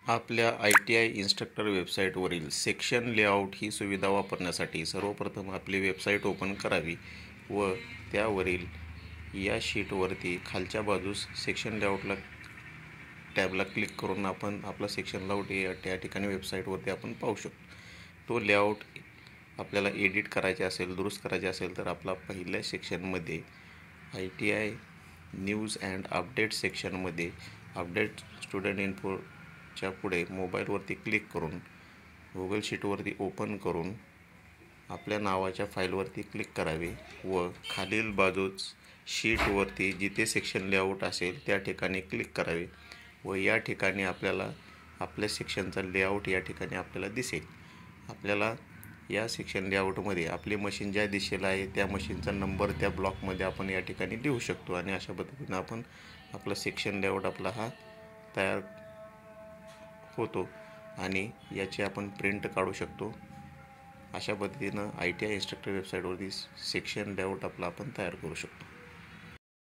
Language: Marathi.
आपल्या ITI इन्स्ट्रक्टर वेबसाईटवरील सेक्शन लेआउट ही सुविधा वापरण्यासाठी सर्वप्रथम आपली वेबसाईट ओपन करावी व त्यावरील या शीटवरती खालच्या बाजूस सेक्शन लेआउटला टॅबला क्लिक करून आपण आपला सेक्शन लेआउट या ठिकाणी वेबसाईटवरती आपण पाहू शकतो. तो लेआउट आपल्याला एडिट करायचे असेल, दुरुस्त करायचे असेल तर आपला पहिल्या सेक्शनमध्ये ITI न्यूज अँड अपडेट सेक्शनमध्ये अपडेट स्टुडंट इन्फोच्या पुढे मोबाईलवरती क्लिक करून गुगल शीटवरती ओपन करून आपल्या नावाच्या फाईलवरती क्लिक करावे व खालील बाजूस शीटवरती जिथे सेक्शन लेआउट असेल त्या ठिकाणी क्लिक करावे व या ठिकाणी आपल्याला आपल्या सेक्शनचा लेआउट या ठिकाणी आपल्याला दिसेल. आपल्याला या सेक्शन लेआउटमध्ये आपली मशीन ज्या दिशेला आहे त्या मशीनचा नंबर त्या ब्लॉकमध्ये आपण या ठिकाणी लिहू शकतो आणि अशा पद्धतीनं आपण आपला सेक्शन लेआउट आपला हा तयार होतो आणि याची आपण प्रिंट काढू शकतो. अशा पद्धतीनं ITI इन्स्ट्रक्टर वेबसाईटवरती सेक्शन लेआउट आपला आपण तयार करू शकतो.